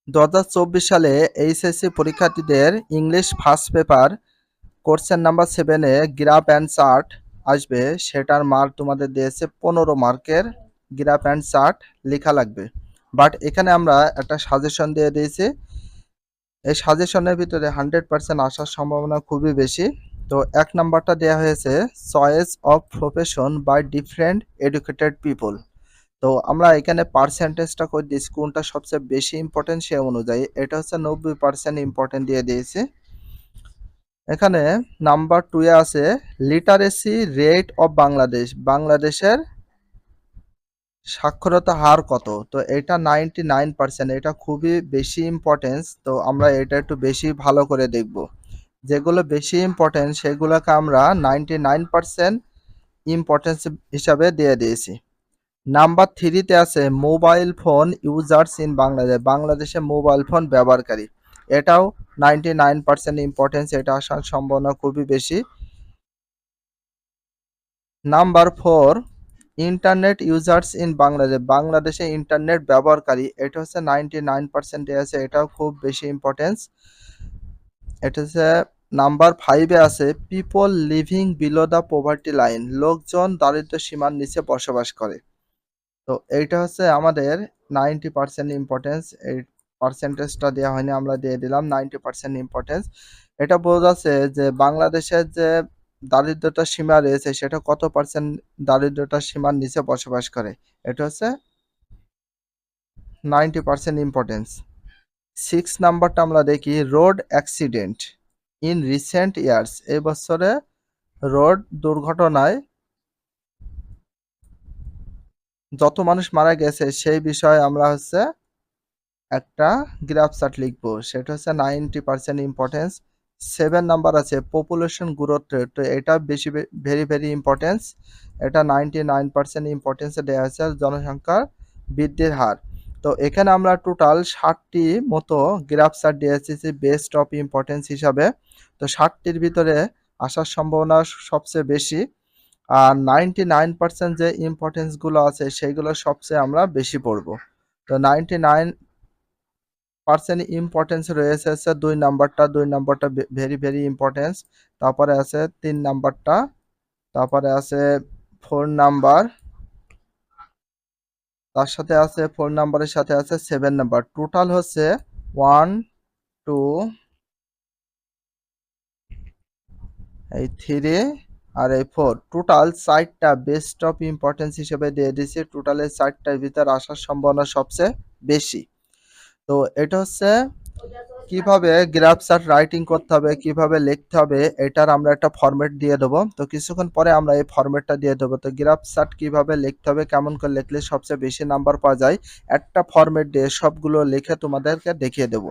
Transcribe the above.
2024 সালে এইচএসসি পরীক্ষার্থীদের English first paper question number 7-এ গ্রাফ অ্যান্ড চার্ট আসবে, সেটার মার্ক তোমাদের দিয়েছে 15 মার্কের। গ্রাফ অ্যান্ড চার্ট লেখা লাগবে, বাট এখানে আমরা একটা সাজেশন দিয়ে দিয়েছি। এই সাজেশনের ভিতরে 100% আসার সম্ভাবনা খুবই বেশি। তো 1 নাম্বারটা দেওয়া হয়েছে choice of profession by different educated people. তো আমরা এখানে পার্সেন্টেজটা করে দিয়েছি কোনটা সবচেয়ে বেশি ইম্পর্টেন্ট সে অনুযায়ী। এটা হচ্ছে 90% ইম্পর্টেন্ট দিয়ে দিয়েছি। এখানে নাম্বার 2 এ আছে লিটারেসি রেট অফ বাংলাদেশ, বাংলাদেশের সাক্ষরতা হার কত। তো এটা 99%, এটা খুবই বেশি ইম্পর্টেন্স। তো আমরা এটা একটু বেশি ভালো করে দেখব। যেগুলো বেশি ইম্পর্টেন্ট সেগুলোকে আমরা 99% ইম্পর্টেন্স হিসাবে দিয়ে দিয়েছি। নাম্বার 3-তে আছে mobile phone users in Bangladesh, বাংলাদেশে মোবাইল ফোন ব্যবহারকারী। এটাও 99% ইম্পর্টেন্স, এটা আসার সম্ভাবনা খুবই বেশি। Number 4 internet users in Bangladesh, বাংলাদেশে ইন্টারনেট ব্যবহারকারী। এটা হচ্ছে 99% আছে, এটাও খুব বেশি ইম্পর্টেন্স। এটা হচ্ছে নাম্বার 5-এ আছে people living below the poverty line, লোকজন দারিদ্র সীমার নিচে বসবাস করে। তো এইটা হচ্ছে আমাদের 90% ইম্পর্টেন্স। এই পার্সেন্টেজটা দেওয়া হয়নি, আমরা দিয়ে দিলাম 90% ইম্পর্টেন্স। এটা বোঝা যাচ্ছে যে বাংলাদেশের যে দারিদ্রতা সীমা রয়েছে সেটা কত পার্সেন্ট দারিদ্রতা সীমার নিচে বসবাস করে। এটা হচ্ছে 90% ইম্পর্টেন্স। 6 নাম্বারটা আমরা দেখি road accident in recent years, এই বছরে রোড দুর্ঘটনায় যত মানুষ মারা গেছে সেই বিষয়ে আমরা হচ্ছে একটা গ্রাফ চার্ট লিখবো, সেটা হচ্ছে 90% ইম্পর্টেন্স। 7 নাম্বার আছে পপুলেশন গ্রোথ রেট, তো এটা বেশি ভেরি ইম্পর্টেন্স। এটা 99% ইম্পর্টেন্সে দেওয়া আছে জনসংখ্যার বৃদ্ধির হার। তো এখানে আমরা টোটাল 60টি মতো গ্রাফ চার্ট দিয়েছি বেস্ট অফ ইম্পর্টেন্স হিসাবে। তো 60টির ভিতরে আসার সম্ভাবনা সবচেয়ে বেশি। আর 99% যে ইম্পর্টেন্সগুলো আছে সেইগুলো সবচেয়ে আমরা বেশি পড়বো। তো 99% ইম্পর্টেন্স রয়েছে হচ্ছে 2 নাম্বারটা, 2 নাম্বারটা ভেরি ইম্পর্টেন্স। তারপরে আছে 3 নাম্বারটা, তারপরে আছে 4 নাম্বার, তার সাথে আছে 4 নাম্বারের সাথে আছে 7 নাম্বার। টোটাল হচ্ছে 1 2 এই 3 আর এই 4, টোটাল 4টা বেস্ট অফ ইম্পর্টেন্স হিসেবে দিয়ে দিয়েছি। টোটালের 4টার ভিতর আসার সম্ভাবনা সবচেয়ে বেশি। তো এটা হচ্ছে কিভাবে গ্রাফ চার্ট রাইটিং করতে হবে, কিভাবে লিখতে হবে, এটার আমরা একটা ফরম্যাট দিয়ে দেবো। তো কিছুক্ষণ পরে আমরা এই ফরম্যাটটা দিয়ে দেবো। তো গ্রাফ চার্ট কিভাবে লিখতে হবে, কেমন করে লিখলে সবচেয়ে বেশি নাম্বার পাওয়া যায়, একটা ফরম্যাট দিয়ে সবগুলো লিখে তোমাদেরকে দেখিয়ে দেবো।